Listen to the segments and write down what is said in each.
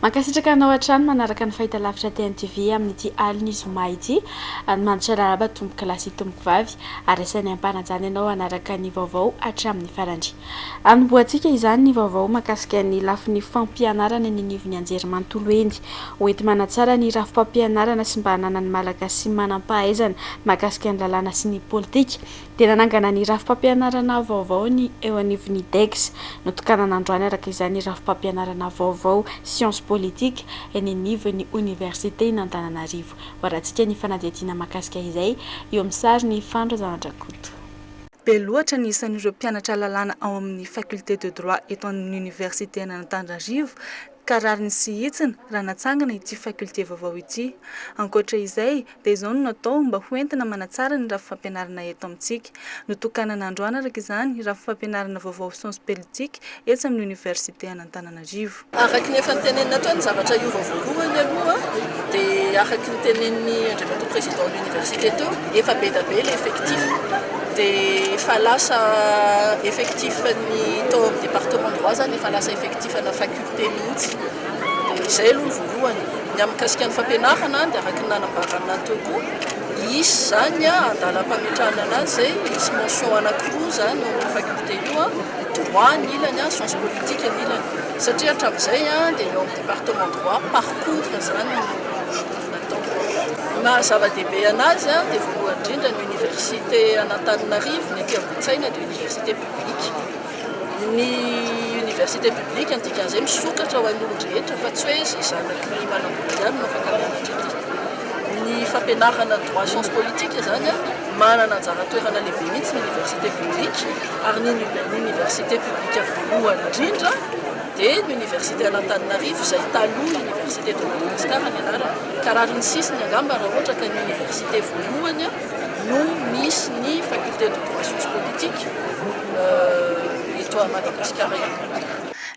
Mankasitraka anao hatrany manaraka ny fahitalavitra TNTV amin'ity alina zoma ity mandritra lalaba tomboka lasy tomboka vavy ary isany ampanajany ianao anaraka ny vaovao hatramin'ny farany. Amboantsika izany ny vaovao mahakasika ny lafin'ny fampianarana ny nivon'ny anjerimanontolo eny hoenty manatsara ny rafim-pampianarana sy mba hanana ny malagasy sy manam-pahaizana mahakasika ny lalàna sy ny politika dia nanangana ny rafim-pampianarana vaovao ny eo anivon'ny DEX notokanana androany araka izany rafim-pampianarana vaovao sciences politique eny anivon'ny université n'Antananarivo. Horantsika ny fanadihadiana mahakasika izay eo amin'ny sary ny Fandro Zandrakoto. Be loatra ny isan'ireo mpianatra lalàna ao amin'ny faculté de droit eto amin'ny université n'Antananarivo ka rariny sy hitsina raha natsangana ity faculté vaovao ity. Ankoatra izay dia izao no natao mba hoentina manatsara ny rafim-fampianarana eto amintsika. Notokanana androany araka izany rafim-fampianarana vaovao sciences politique etsy amin'ny université n'Antananarivo. Araka ny efa nitenenina tao ny zavatra iova voalohany aloha dia araka ny tenen'ny andriamatoa président de l'université teo efa be da be le effectif dia efa lasa effectif ny tao amin'ny département droit zany efa lasa effectif na faculté mihitsy. Izay aloha ny voalohany ny amikasika ny fampianarana dia araka ny nanambarana teo koa isy zany andalam-pametrahana anazy misy mention anankiroa zany ao amin'ny faculté io droit ny ilany sciences politique ny ilany satria hatramin'izay dia eo amin'ny département droit parcours zany natao. Mahazava-dehibe anazy dia voalohany indrindra ny université an'Antananarivo ny aty Ambohitsaina dia université publique. Ny université publique antikan'izay misokatra ho an'ny olon-drehetra fa tsy hoe izay zanaky ny manambola ihany no afaka mianatra ety. Ny fampianarana droit sciences politique zany manana anjara toerana lehibe mihitsy ny université publique ary ny université publique voalohany indrindra dia l'université an'Antananarivo izay taloha université de Madagasikara ny anarana ka raha ny sisiny angamba raha ohatra ka ny université voalohany no misy ny faculté de droit sciences politique eto à Madagasikara ihany.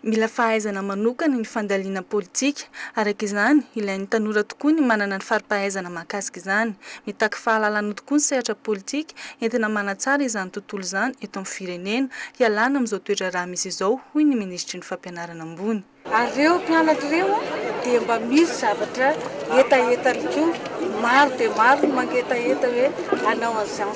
Mila fahaizana manokana ny fandaliana politika araka izany ilain'ny tanora tokoa ny manana ny fari-pahaizana mahakasika izany. Mitaky fahalalana tokoa ny sehatra politika entina manatsara izany tontolo izany eto amin'ny firenena hialana amin'izao toedrarah misy izao hoy ny ministry ny fampianarana ambony. Areo mpianatra ireo dia mba misy zavatra etaetariko maro dia maro mangetaeta hoe hanao any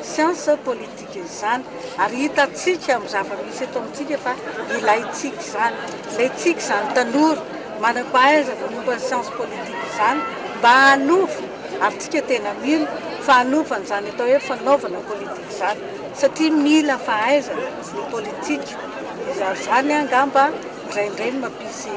science politique izany ary hitantsika amin'ny zava-misy eto amintsika fa ilayntsika izany. Ilayntsika izany tanora manam-pahaizana momba ny science politique izany mba hanova ary tsika tena mila fa hanovana izany atao hoe fanaovana politika izany satria mila fahaizana ny politika izany angamba indraindray mampisy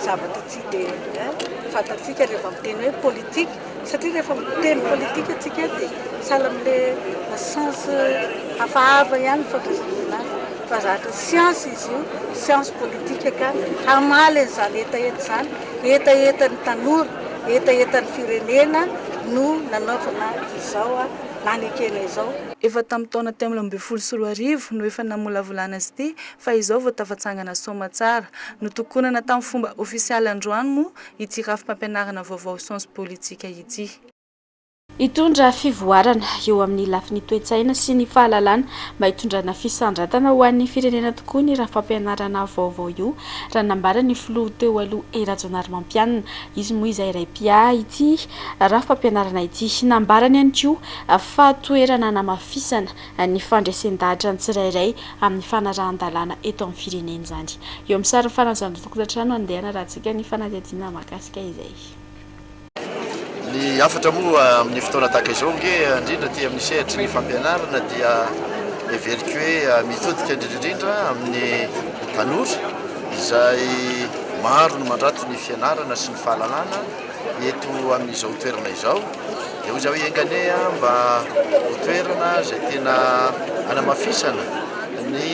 zavatra tsy dia fantatsika rehefa miteny hoe politika satria rehefa miteny politika atsika dia sahala amin'ilay science hafahafa ihany fandraisana azy fa zatra science izy io science politique ka hamaly an'izany etaeta izany etaetan'ny tanora etaetan'ny firenena no nanaovana izao nanekena izao. Efa tamin'ny taona 2024 no efa namolavolana azy ity fa izao vao tafatsangana somatsara notokonana tamin'ny fomba ofisialy androany moa ity rafim-pampianarana vaovao sciences politique ity. Hitondra fivoarana eo amin'ny lafin'ny toe-tsaina sy ny fahalalana mba hitondrana fisandratana ho an'ny firenena tokoa ny rafim-pampianarana vaovao io raha nambara ny filoha teo aloha Rajaonarimampianina izy moa izay iray pia ity rafim-pampianarana ity nambarany ihany koa fa toerana namafisana ny fandresen-dahatra ny tsirairay amin'ny fanarahan-dalàna eto amin'ny firenena izany. Eo amin'ny sary fanazana tokotantrano andehana raha tsika ny fanadihadiana mahakasika izay. Ny afatra moa amin'ny fotoana tahaka izao nge indrindra ty amin'ny sehatra ny fampianarana dia everiko hoe mitodika indrindrindrindra amin'ny tanora izay maro no mandrato ny fianarana sy ny fahalalana eto amin'izao toerana izao dia hoy za hoe engane mba ho toerana izay tena hanamafisana ny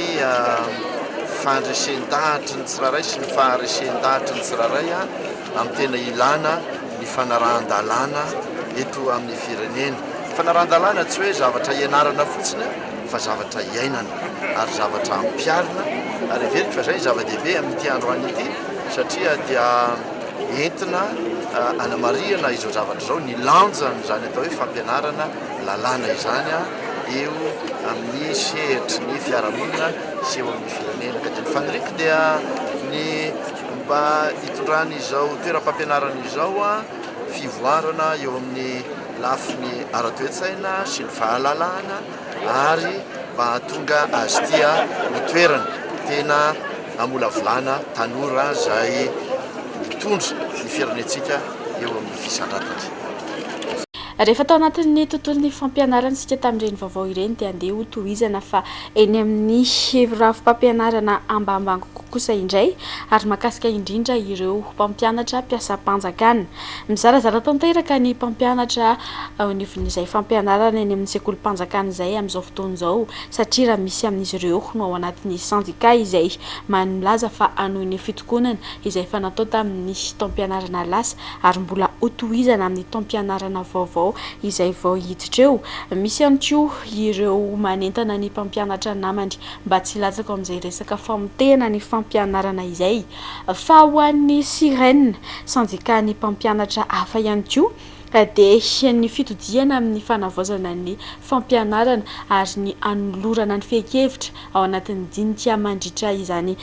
fandresen-dahatra ny tsiraray sy ny faharesen-dahatra ny tsiraray amin'ny tena ilana ny fanarahan-dalàna eto amin'ny firenena. Fanarahan-dalàna tsy hoe zavatra ianarana fotsiny fa zavatra iainana ary zavatra ampiarina ary everiko fa zay zava-dehibe amin'ity androany ity satria dia entina anamariana izao zavatra izao ny lanjany zany atao hoe fampianarana lalàna izany eo amin'ny sehatry ny fiarahamonina sy eo amin'ny firenena. Ka dia ny faniriako dia ny mba hitondrany izao toeram-pampianarana izao a fivoarana eo amin'ny lafiny ara-toetsaina sy ny fahalalahana ary mba tonga azy tia mitoerana tena amolavolana tanora zay mitondra ny firenentsika eo amin'ny fisandratany. Rehefa tao anatin'ny tontolon'ny fampianarana sika tamin'ireny vaovao ireny dia andeha ho tohizana fa eny amin'ny rafim-pampianarana ambambango kosa indray ary makasika indrindra ireo mpampianatra mpiasa-panjakana. Mizarazara tanteraka ny mpampianatra anivon'izay fampianarana eny amin'ny sekolim-panjakana izay amin'izao fotoana izao satria raha misy amin'izy ireo no ao anatin'ny sandika izay milaza fa anohy ny fitokonana izay efa natao tamin'ny taom-pianarana lasa ary mbola ho tohizana amin'ny taom-pianarana vaovao izay vao hiditra eo. Misy ihany koa ireo manentana ny mpampianatra namany mba tsy hilatsaka amin'izay resaka famotehana ny fampianarana izay. Fa ho an'ny sirène sandikan'ny mpampianatra hafa ihany koa dia ny fitodiana amin'ny fanavaozana ny fampianarana ary ny anolorana ny fehi-kevitra ao anatin'ny dinika mandritra izany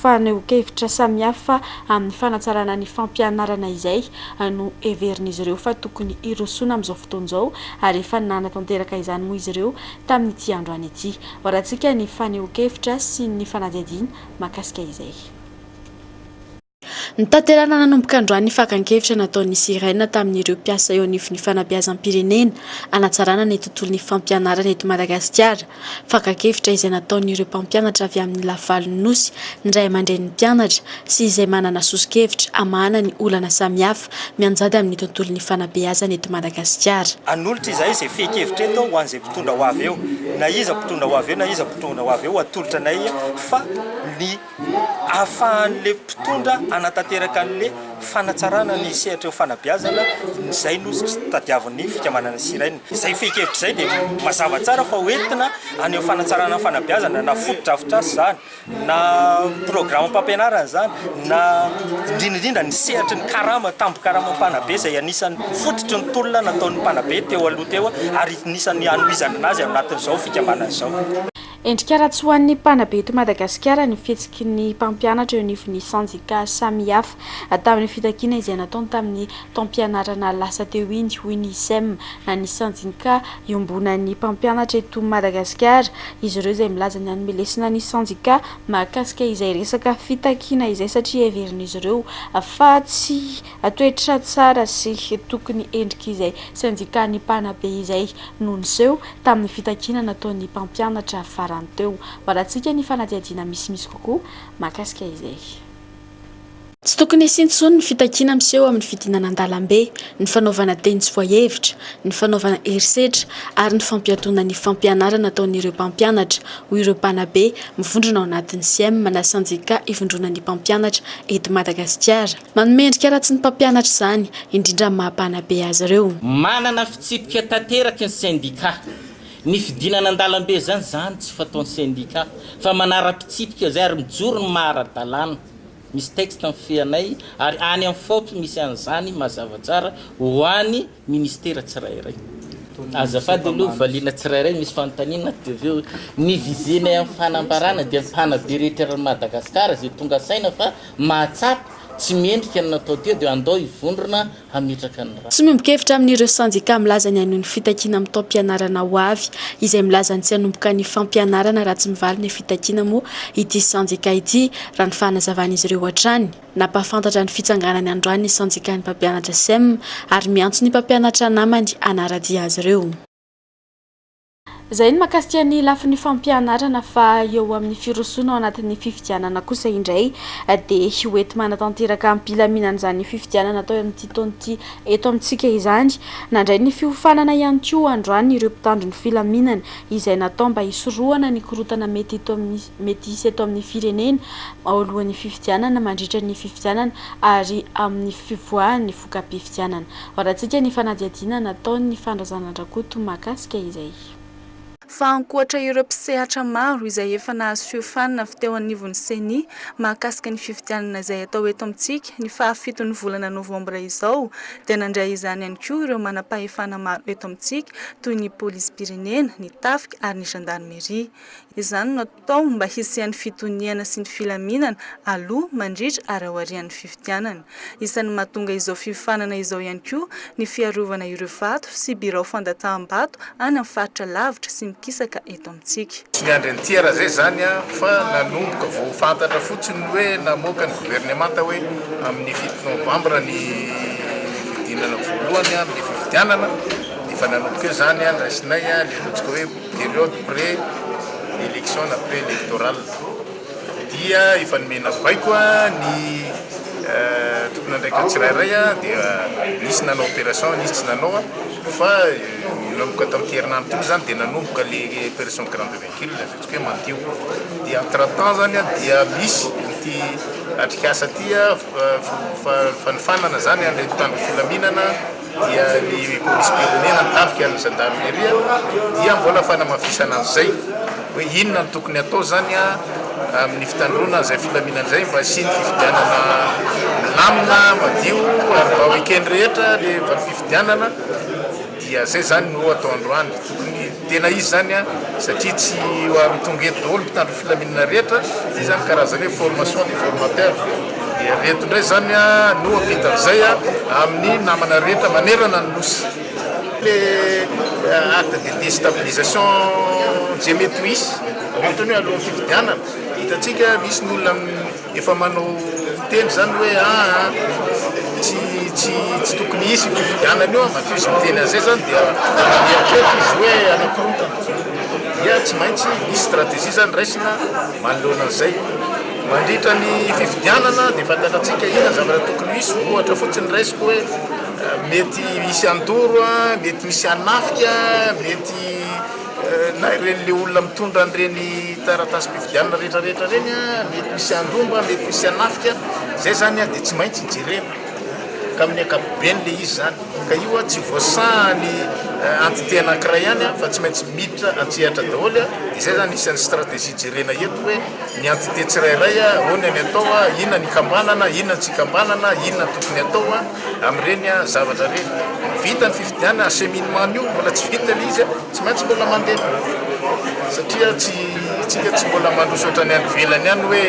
faneho-kevitra samihafa amin'ny fanatsarana ny fampianarana izay no heverin'izy ireo fa tokony hirosoana amin'izao fotoana izao ary efa nanatanteraka izany moa izy ireo tamin'ity androany ity. Horantsika ny faneho-kevitra sy ny fanadihadiana mahakasika izay. Ny tanterana nanomboka androany fakan-kevitra nataon'ny sirène tamin'ireo mpiasa eo anivon'ny fanabeazam-pirenena anatsarana ny tontolon'ny fampianarana eto Madagasikara. Fakan-kevitra izay nataon'ireo mpampianatra avy amin'ny lavalon'ny nosy ny ray aman-dren'ny mpianatra sy izay manana soso-kevitra amahana ny olana samihafa mianjady amin'ny tontolon'ny fanabeazana eto Madagasikara. Anolotra izay izay fehi-kevitra eto ho an'izay mpitondra ho avy eo na iza mpitondra ho avy eo na iza mpitondra ho avy eo atolotra anay fa ny ahafahan'le mpitondra anatanteraka an'le fanatsarana ny sehatra eo fanabeazana izay no tadiavin'ny fikamanana sirène. Izay fehi-kevitra izay dia mazava tsara fa hoentina aneo fanatsarana fanabeazana na foto-drafitr'asa zany na programme-pampianarana zany na indrindraindrindra ny sehatra ny karama tambo-karama mpanabe izay anisan'ny fototry ny tolona nataon'ny mpanabe teo aloha teo ary nisan'ny anohizana anazy amin'atin'izao fikamanana izao. Endrika ratsy ho an'ny mpanabe eto Madagasikara ny fihetsiky ny mpampianatra eo anivon'ny sandika samihafa tamin'ny fitakiana izay nataony tamin'ny taom-pianarana lasa teo iny UNISEM na ny sandika iombonan'ny mpampianatra eto Madagasikara. Izy ireo izay milaza ny anomelesina ny sandika mahakasika izay resaka fitakiana izay satria heverin'izy ireo fa tsy toetra tsara sy tokony endrika izay sandikan'ny mpanabe izay noho niseho tamin'ny fitakiana nataon'ny mpampianatra farany teo. Horantsika ny fanadihadiana misimisy kokoa mahakasika izay. Tsy tokony hisintsony ny fitakiana miseho amin'ny fidinana an-dalambe, ny fanaovana teny tsy voahevitra, ny fanaovana herisetra ary ny fampiatoana ny fampianarana ataon'ireo mpampianatra ho ireo mpanabe mivondrona ao anatin'ny CM na sandika ivondrona ny mpampianatra eto Madagasikara. Manome endrika ratsy ny mpampianatra izany indrindra maha-mpanabe azy ireo. Manana fitsipika tanteraka ny sandika. Ny fidinana an-dalambe zany tsy fataon'ny sandika fa manara-pitsipika zay ary mijoro ny mahara-dalàna. Misy texte amin'ny fianay ary any amin'ny FOP misy an'izany mazava tsara ho an'ny ministera tsirairay. Azafady aloha valiana tsirairay misy fanontaniana dia aveo ny vizenay amin'ny fanambarana dia mpanabe rehetra Madagasikara zay tonga saina fa mahatsapa tsy mendrika ny natao teo dia andao hivondrona hametraka ny raha. Tsy miombon-kevitra amin'ireo sandika milaza ny anohy ny fitakiana amin'ny taom-pianarana ho avy izay milaza ny tsy hanomboka ny fampianarana raha tsy mivaly ny fitakiana moa ity sandika ity raha ny fanazavan'izy ireo hatrany. Nampahafantatra ny fitsanganany androany ny sandikan'ny mpampianatra SEM ary miantso ny mpampianatra namany hanaradia azy ireo. Zay ny makasika ny lafin'ny fampianarana fa eo amin'ny firosoana ao anatin'ny fifidianana kosa indray dia hoety manatanteraka ampilaminan'izany fifidianana atao amin'ity taon'ity eto amintsika izany. Nandray ny fiofanana ihany koa androany ireo mpitandro ny filaminana izay natao mba hisorohana ny korotana mety hisy eto amin'ny firenena ao alohan'ny fifidianana mandritra ny fifidianana ary amin'ny fivoahan'ny foka-pifidianana. Horantsika ny fanadihadiana nataon'ny fandraisana andrakoto mahakasika izay. fa ankoatra ireo mpisehatra maro izay efa nahazo fiofanana avy teo anivon'ny CENI mahakasika ny fifidianana izay atao eto amintsika ny fahafitony volana novambra izao dia nandray izany ihany koa ireo manam-pahefana maro eto amintsika toy ny polisy pirenena, ny tafika ary ny gendarmerie. Izany no atao mba hisian'ny fitoniana sy ny filaminana aloha mandritra ary aorian'ny fifidianana. Isan'ny mahatonga izao fiofanana izao ihany koa ny fiarovana ireo vato sy birao fandataham-bato any amin'ny faritra lavitra sy mikisaka eto amintsika. Ny andrentiera zay zany fa nanomboka vao fantatra fotsiny hoe namoaka ny gouvernemanta hoe amin'ny 7 novambra ny fidinana voalohany amin'ny fifidianana efa nanomboka zany rasinay le ataontsika hoe période pré-élection na pré-électorale dia efa nomena baiko ny tokony andraika tsirairay dia nisy nanao opération nisy tsy nanao fa nanomboka tamin'ny herinandro zany dia nanomboka le opération grande véhicule ataontsika hoe mandio dia entre-temps zany dia misy ty atrikasa ty fanifanana zany an'ilay mpitandro filaminana dia ny polisy pirenena ny tafika ny gendarmerie dia mbola fanamafisana an'izay hoe inona ny tokony atao zany amin'ny fitandrona izay filaminana izay mba sy ny fifidianana milamina madio ary mba weekend rehetra le fifidianana dia zay zany no atao androany tokony tena izy zany satria tsy tonga eto daholo mpitandro filaminana rehetra ty zany karazany hoe formation des formateurs dia reto indray zany no ampita an'izay amin'ny namana rehetra manerana ny nosy le acte de déstabilisation zay mety ho isy ohatrany hoe alohan'ny fifidianana hitatsika misy ny olona efa manao teny zany hoe tsy tokony isy fifidianana io matoa izy miteny an'izay zany dia mieritreritra izy hoe anakorotana dia tsy maintsy misy stratégie zany raisina manoloana an'izay mandritra ny fifidianana dia fantatratsika ina zavatra tokony misy ohatra fotsiny raisiko hoe mety misy andoro mety misy anafika mety na ireny le olona mitondra an'ireny taratasy mpifidianana rehetrarehetra reny mety misy andomba mety misy anafika zay zany dia tsy maintsy jerena ka amin'ny ankapobeny le izy zany ka io tsy voasahany entité anankiray ihany fa tsy maintsy miditra antsehatra daholo dia zay zany isan'ny stratégie jerena eto hoe ny entité tsirairay ahoana ny atao inona ny kambanana inona tsy kambanana inona tokony atao amin'ireny zavatra reny vita ny fifidianana acheminement io mbola tsy vita le izy tsy maintsy mbola mandeha satria tsika tsy mbola mandroso ohatrany any velany ihany hoe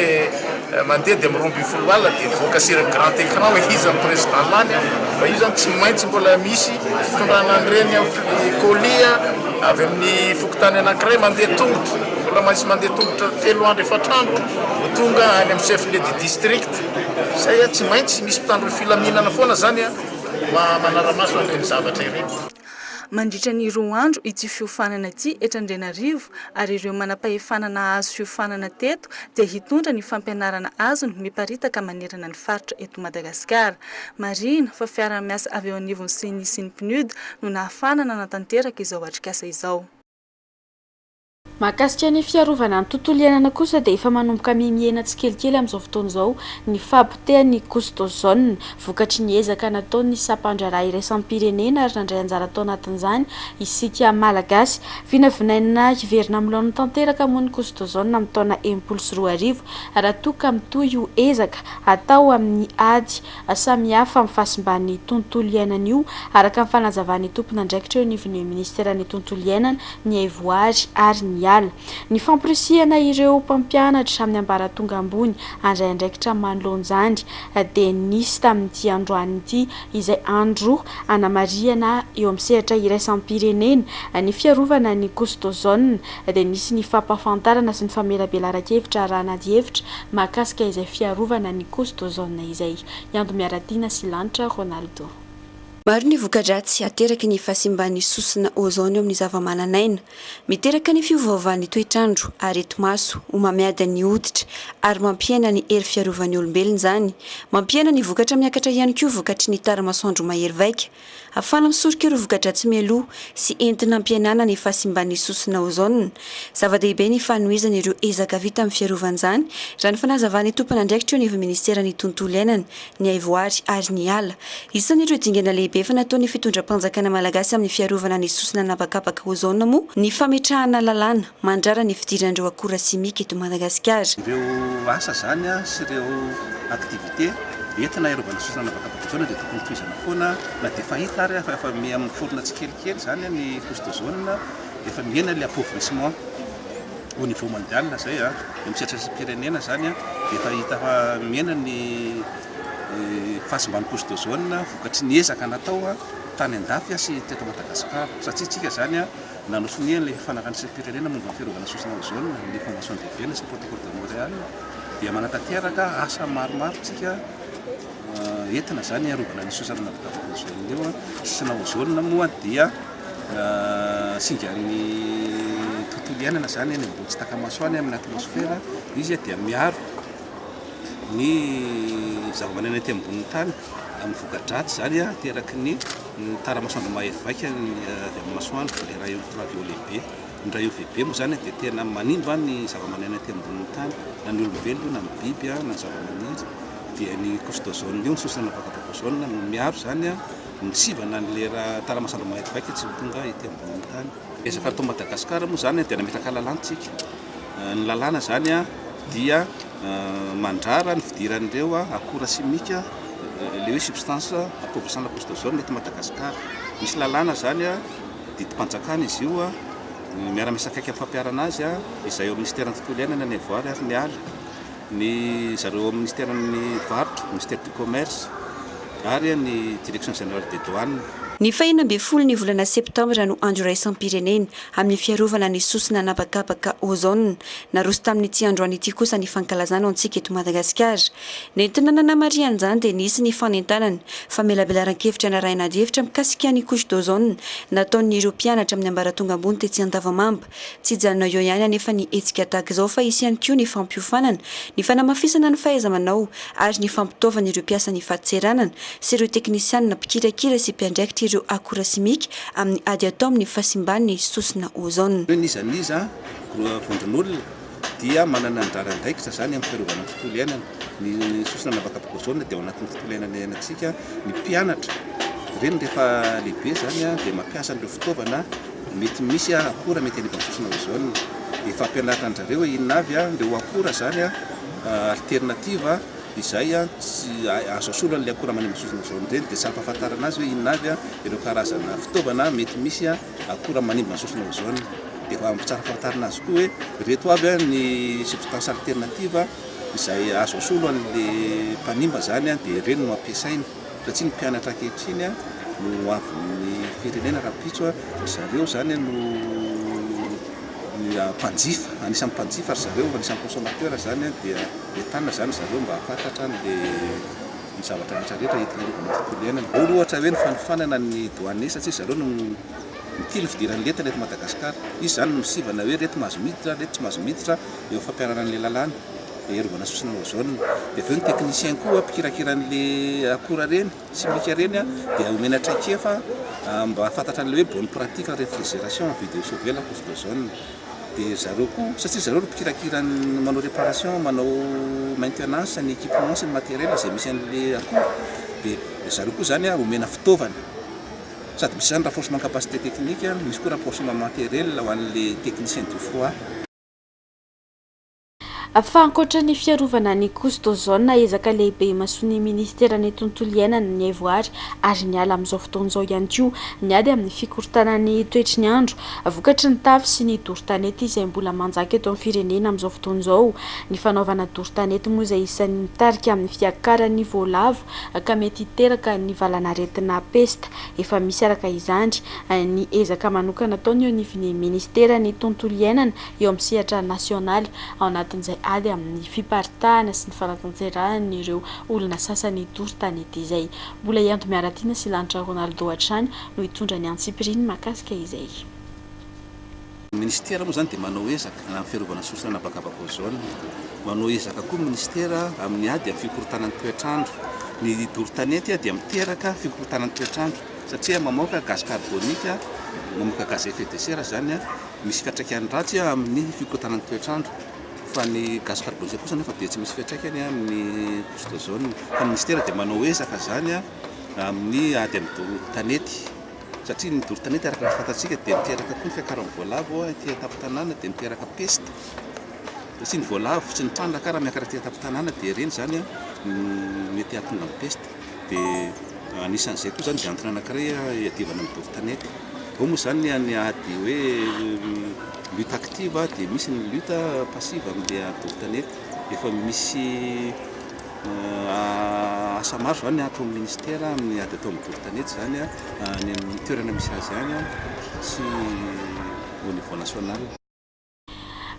mandeha dia miromby folo alina dia voaka sira grand écran hoe izy amin'ny président lany fa io zany tsy maintsy mbola misy fitondrana an'ireny colis avy amin'ny fokotany anankiray mandeha tongotra mbola maintsy mandeha tongotra 3 andro 4 andro ho tonga any amin'ny chef lieu de district zay tsy maintsy misy mpitandro filaminana foana zany manaramaso an'ireny zavatra ireny. Mandritra ny 2 andro ity fiofanana ity eto Andrainarivo ary ireo manam-pahefanana azo fiofanana teto dia hitondra ny fampianarana azony miparitaka manerana ny faritra eto Madagasikara. Marina fa fiara-miasa avy eo anivon'ny CENI sy ny PNUD no nahafanana natanteraka izao atrikasa izao. Mahakasika ny fiarovana ny tontolo iainana kosa dia efa manomboka mihena tsikelikely amin'izao fotoana izao ny fahampotehan'ny costozone vokatry ny ezaka nataon'ny sampandra iraisam-pirenena ary nandray anjara tao anatin'izany isika malagasy vinavinaina hiverina milona tanteraka moa ny costozone amin'ny taona 2024 raha toka mitoa io ezaka atao amin'ny ady samihafa amin'ny fahasimban'ny tontolo iainana io araka ny fanazavany tompona andraikitra eo anivon'ny ministeran'ny tontolo iainana ny Ivoary ary ny ny fampirisihana ireo mpampianatra amin'ny ambaratonga ambony andray andraikitra manoloanjany dia nisy tamin'ity androany ity izay andro anamariana eo amin'ny sehatra iraisam-pirenena ny fiarovana ny costozone dia nisy ny fampahafantarana sy ny famelabelaran-kevitra rahanady hevitra mahakasika izay fiarovana ny costozone izay. Iando Miaratiana sy Lanitra Ronaldo. Maro ny voka-dratsy ateraky ny fahasimban'ny sosina ozone eo amin'ny zava-mananaina, miteraka ny fiovaovan'ny toetrandro, areti-maso, ho mamiady ny hoditra ary mampiena ny hery fiarovan'ny olombelona zany. Mampiena ny vokatra miakatra ihany koa vokatry ny tara-masoandro mahery vaika. Afana misoroka ireo voka-dratsy mialoha sy entina ampienana ny fahasimban'ny sosina ozone. Zava-dehibe ny fanohizana ireo ezaka vita amin'ny fiarovan'izany raha ny fanazavany tompona andraikitra eo anivon'ny ministeran'ny tontolo iainana, ny Ivoary ary ny ala. Isan'ireo dingana lehibe lehibe efa nataon'ny fitondram-panjakana malagasy amin'ny fiarovana ny sosina nabakabaka ozona moa ny fametrahana lalàna mandrara ny fidiran'ireo akora simika eto Madagasikara. Ireo asa zany sy ireo aktivité entina iarovana sosina nabakabaka ozona dia tokony toizana foana na dia fahita ary efa amin'ny forona tsikelikely zany ny couche-d'ozone efa miena le appauvrissement au niveau mondial zay misetra pirenena zany dia efa hita fa miena ny fasimbany couche-d'ozone vokatry ny ezaka natao tany andafy sy teto Madagasikara satria tsika zany nanosony le fanakana pirenena momba ny fiarovana sosina ozone ny convention de Vienne sy protocole de Montréal dia manatanteraka asa maromaro tsika entina zany iarovana ny sosina nabakabaka ozone io. Sosina ozone moa dia singan'ny tontolo iainana zany ny mbola tsy takamasoany amin'ny atmosfera izy dia miaro ny zavamananaina ety ambonin'ny tany amin'ny voka-dratsy zany teraky ny taramasoandro mahevaika avy amin'ny masoandro le rayon ultraviolet be. Ny rayon UVB moa zany dia tena manimba ny zavamananaina ety ambonin'ny tany na ny olombelona na ny biby na ny zavamaniry dia ny couche-d'ozone io ny sosina nabakabaka ozone no miaro zany misivana n'le taramasoandro mahevaika tsy tonga ety ambonin'ny tany. Ezaka atao Madagasikara moa zany dia nametraka lalàntsika. Ny lalàna zany dia mandrara ny fidiran'ireo akora simika le hoe substance appauvrissant la couche-d'ozone eto Madagasikara. Misy lalàna zany didim-panjakana izy io miara-misakaiky amin'ny fampiarana azy izay ao ministère ny tontolo iainana ny Voary ary ny ala ny zareo ministère ny varotra ministère du commerce ary ny direction générale des douanes. Ny 12 volana septambra no andro raisam-pirenena amin'ny fiarovana ny sosina nabakabaka ozone. Naroso tamin'ity andro an'ity kosa ny fankalazana antsika eto Madagasikara. Nentina nanamariana zany dia nisy ny fanentanana famelabelan-kevitra narahina hevitra mikasika ny couche d'ozone nataon'ireo mpianatra amin'ny ambaratonga ambony tetsy Andavamamba. Tsy janona eo ihany anefa ny hetsika tahaka izao fa isy ihany koa ny fampiofanana, ny fanamafisana ny fahaiza-manao ary ny fampitaovana ireo mpiasa ny fatseranana sy ireo teknisianina mpikirakira sy mpiandraikitra ireo akora simika amin'ny ady atao amin'ny fasimbany sosina ozone. Nizaniza vondron'olona dia manana anjara andraikitra zany amin'ny fiarovana ny tontolo iainana. Ny sosina nabakabaka ozone dia ao anatin'ny tontolo iainantsika ny mpianatra ireny rehefa lehibe zany dia mampiasa an'ireo fitaovana mety misy akora mety hanimba ny sosina ozone. Dia fampianarana an'zareo inona avy ireo akora zany alternative izay tsy azo asolo le akora manimba sosina ozone reny dia samy fahafantarana azy hoe inona avy ireo karazana fitaovana mety misy akora manimba ny sosina ozone. Dia tsara fahafantarana azy koa hoe reto avy ny substance alternative izay azo asolo an'le mpanimba zany dia reny no ampiasaina satria ny mpianatra ankehitriny no avin'ny firenena rapitso zareo zany no mpanjifa, anisan'ny mpanjifa ary zareo anisan'ny consommateur zany dia entanina zany zareo mba hafantatra ny zavatra rehetrarehetra entina iarovana tontolo iainana. Ao ohatra hoe ny fanofanana ny douane satria zareo no mitily fidiran'ny lentana eto Madagasikara. Izy zany no misivana hoe reto mahazo miditra, reto tsy mahazo miditra eo fampiarana an'le lalàna iarovana sosina ozone. Dia aveo ny technicien koa mpikirakiran'le akora reny simika reny dia omena traikefa mba hafantatra an'le hoe bonne pratique réfrigération vidéo sauver la couche d'ozone. Dia zareo koa satria zareo no mpikirakirany manao réparation, manao maintenance ny équipement sy ny matériel izay misy an'le akora. Dia zareo koa zany omena fitaovana sady misy zany renforcement capacité technique, misy koa renforcement matériel ho an'le technicien du froid. Fa ankoatra ny fiarovana ny couche d'ozone ezaka lehibe masony ministera ny tontolo iainana ny Voary ary ny ala amin'izao fotoan'izao ihany koa ny ady amin'ny fikorotana ny toetry ny andro vokatry ny tavy sy ny doro-tanety izay mbola manjaka eto amin'ny firenena amin'izao fotoan'izao. Ny fanaovana doro-tanety moa izay isan'ny mitarika amin'ny fiakaran'ny voalavo ka mety hiteraka ny valanaretina pesta. Efa misy araka izany ny ezaka manokana ataony eo anivon'ny ministera ny tontolo iainana eo amin'ny sehatra nasionaly ao anatin'izay ady amin'ny fiparitahana sy ny fanatanterahana ireo olona sasany doro-tanety izay. Mbola ianto miaratiana sy lanitra Ronaldo hatrany no hitondra ny antsipiriny makasika izay. Ministera moa zany dia manao ezaka amin'ny fiarovana sosina nabakabaka ozone. Manao ezaka koa ministera amin'ny ady amin'ny fikorotana ny toetrandro. Ny doro-tanety dia miteraka fikorotana ny toetrandro satria mamoaka gaz carbonique, mamoaka gaz à effet de serre zany misy fiantraikany ratsy amin'ny fikorotana ny toetrandro. Fa ny gaz carbonique kosa nefa dia tsy misy fiantraikany amin'ny couche d'ozone. Fa ny ministera dia manao ezaka zany amin'ny ady amin'ny tanety satria ny doro-tanety araka fantatsika dia miteraka koa ny fiakaran'ny voalavo ity atapy-tanàna dia miteraka peste satria ny voalavo sy ny trandraka raha miakatra ty atapy-tanàna dia reny zany mety ahatonga amin'ny peste dia anisan'izay koa zany dia antony anankiray iadivana amin'ny doro-tanety ao moa zany ny ady hoe lutte active dia misy ny lutte passive amin'le doro-tanety efa misy asa maro zany atao amin'ny ministera amin'ny ady atao amin'ny doro-tanety zany ny amin'ny toerana misy azy any sy au niveau national.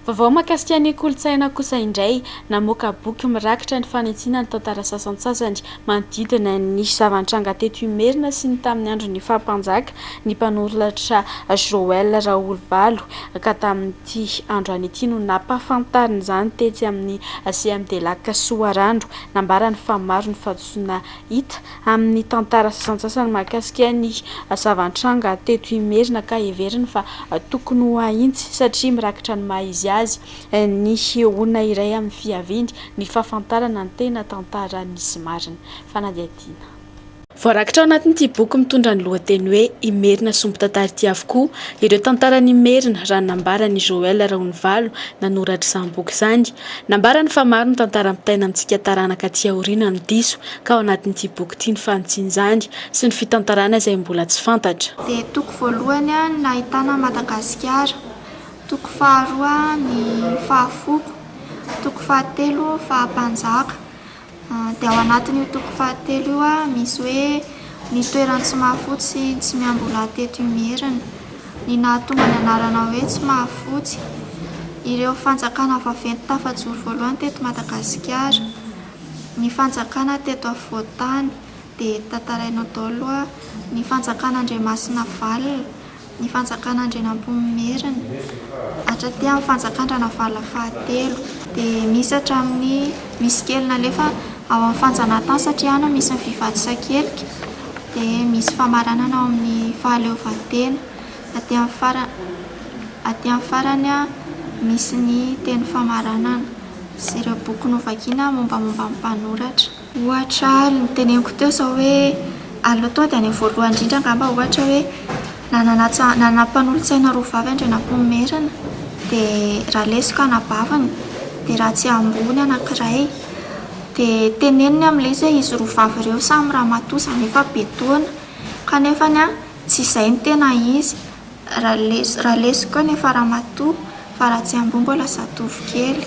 Vaovao mahakasika ny kolontsaina kosa indray namoaka boky mirakitra ny fanitsina ny tantara sasantsasany manodidina ny zava-nitranga teto Imerina sy ny tamin'ny andro ny fahampanjaka ny mpanoratra Joël Raoul Valo ka tamin'ity andro an'ity no nampahafantarina izany tetsy amin'ny CMD Lac Soarandro nambarany fa maro ny fahadisoana hita amin'ny tantara sasantsasany mahakasika ny zava-nitranga teto Imerina ka heverina fa tokony ho ahitsy satria mirakitra ny maha izy ny olona iray amin'ny fiaviany ny fahafantarana ny tena tantara nisy marina fanadihadiana. Voarakitra ao anatin'ity boky mitondra ny lohateny hoe Imerina sombin-tantara ity avokoa ireo tantaran'i Imerina raha nambarany Joël Raoul Valo nanoratra izany boky izany. Nambarany fa maro ny tantara mitaina amintsika taranaka aty aoriana ny diso ka ao anatin'ity boky ity ny fanontsin'ny izany sy ny fitantarana izay mbola tsy fantatra. Dia toko voalohany nahitana Madagasikara, toko faharoa ny fahafoko, toko fahatelo fahampanjaka. Dia ao anatin'io toko fahatelo io misy hoe ny toerany tsy mahafotsy tsy miambola teto Imerina, ny nahatonga ny anarana hoe tsy mahafotsy, ireo fanjakana vaventy tafajoro voalohany teto Madagasikara, ny fanjakana teto Afovoantany, dia tantarainao daholo ny fanjakana Andriamasina Valina, ny fanjakana Andrenampomimerina, hatraty amin'ny fanjakana Ranavala fahatelo. Dia misy hatramin'ny misy kely nalefa ao amin'ny fanjanahantany satria ana misy ny vivady sakelika, dia misy famaranana ao amin'ny fahaleovantena. Aty amin'ny farany misy ny teny famaranana sy ireo boky novakiana mombamomba ny mpanoratra. Ohatra ny teneniko teo zao hoe aloha tonga dia ny voalohany indrindra angamba ohatra hoe nanana mpanolontsaina roa vavy Andrenampomimerina dia raha lesika anabavany dia raha tsy ambony anankiray dia teneniny amin'ilay izy hoe izy roa vavy ireo samy ramatoa izany efa betoana kanefa tsy izay ny tena izy raha lesika nefa ramatoa fa raha tsy ambony mbola zatovy kely.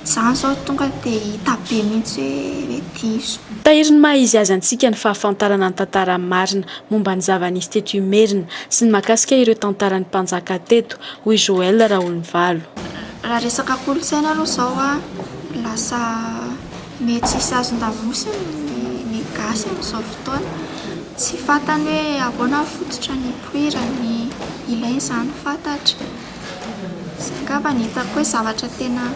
Izany zao tonga dia hita be mihitsy hoe diso. Tahiry maha izy azy antsika ny fahafantarana ny tantara marina momba ny zava-nisy teto Imerina sy ny mahakasika ireo tantaran'ny mpanjaka teto hoy Joël Raoul Valo. Raha resaka kolontsaina aloha zao lasa mety tsisy azon-damosiny ny gasy amin'izao fotoana, tsy fantany hoe ahoana fototra ny poira ny ilainy izany fantatra. Sakava ny hitako hoe zavatra tena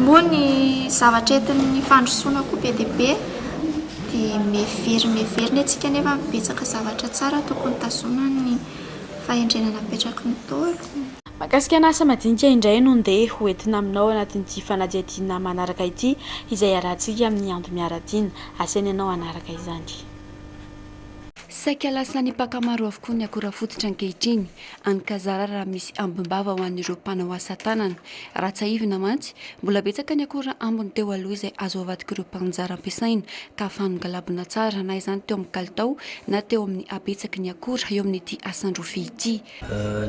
moa ny zavatra entin'ny fandrosoana koa be dia be dia mevery antsika nefa betsaka zavatra tsara tokony tazomina ny fahendrenana apetraky ny tolo. Mahakasika an'asa madinika indray no ndeha hoentina aminao anatin'ity fanadihadiana manaraka ity izay arantsika amin'ny andro miaradina aseny ianao anaraka izany. Saika lasa ny mpakamaro avokoa ny akora fototra ankehitriny anikazara raha misy ambimbava ho an'ireo mpanao asa tanana raha tsaivina mantsy mbola betsaka ny akora ambiny teo aloha izay azo avadika ireo mpanjara ampiasaina ka fanongalabina tsara na izany teo amin'ny kalitao na teo amin'ny abetsaky ny akora eo amin'ity asandrofia ity.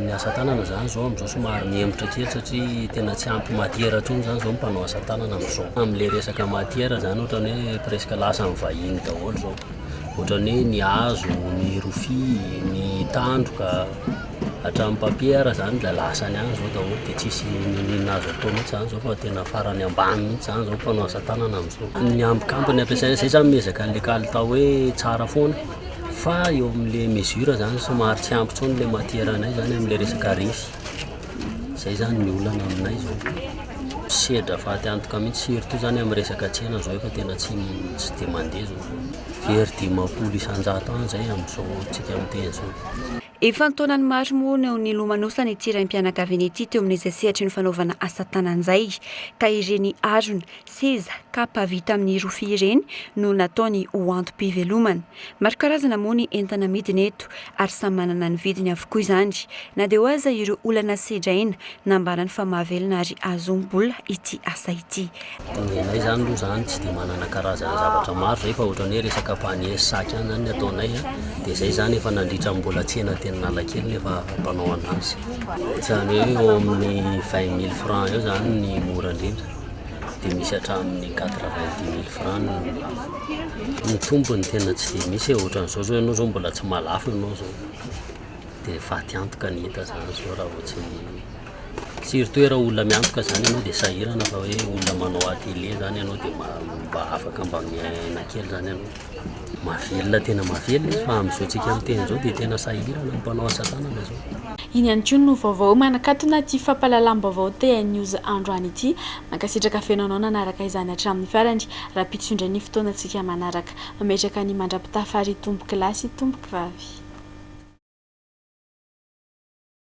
Ny asa tanana zany zao amin'izao somary mihemotra kely satria tena tsy ampy matiera intsony zany zao mpanao asa tanana amin'izao. Amin'ilay resaka matiera zany ohatrany hoe presque lasa amin'ny vahiny daholo zao. Ohatrany hoe ny hazo, ny rofia, ny tandroka, hatramin'ny papiera zany la lasany any zao daholo dia tsisy ninina azo atao mihitsy zany zao fa tena farany ambany mihitsy zany zao mpanao asa tanana amin'izao. Ny ambin-kampany ampiasaina izay zany miezaka an'ilay kalitao hoe tsara foana fa eo amin'ilay mesura zany somary tsy ampy intsony ilay matiera anay zany amin'ilay resaka rify. Izay zany ny olana aminay zao. Sedra fahaty-antoka mihitsy surtout zany amin'ny resaka tsena zao efa tena tsy dia mandeha zao. Very 10 isan-jato any zay amin'izao tsika miteny zao. Efa ntaonany maro moa no nilomanosana ity raim-pianakaviana ity teo amin'izay sehatra ny fanaovana asa tanan'izay ka ireny arona seza kapa vita amin'ny rofia ireny no nataony ho antom-pivelomana. Maro karazana moa ny entana midina eto ary samy manana ny vidiny avokoa izany na dia ho aza ireo olana sedraina nambarany fa mahavelona ary azom-bola ity asa ity. Nenay zany aloha zany tsy dia manana karazana zavatra maro rehefa ohatra hoe resaka panier sac any zany ataonay dia izay zany efa nandritra mbola tsena teny Analakely nefa mpanao anazy. Zany hoe eo amin'ny 20 000 francs eo zany ny mora indrindra dia misy hatramin'ny 90 000 francs ny tombony tena tsy dia misy ohatran'izao zao ianao zao mbola tsy malafo ianao zao dia faty antoka ny hita zany zao raha ohatsy surtout raha olona miantoka zany ianao dia sahirana fa hoe olona manao atelier zany ianao dia mba afaka mba miaina kely zany ianao. Mahavelona tena mahavelona fa amin'izao tsika amin'ny teny zao dia tena sahirana ny mpanao asa tanana zao. Iny ihany koa no vaovao manakatona ity fampahalalam-baovao TN News androany ity mankasitraka fenanao nanaraka izany hatramin'ny farany raha mpitondra ny fotoanantsika manaraka mametraka ny mandrapita fary tomboky lasy tomboky vavy.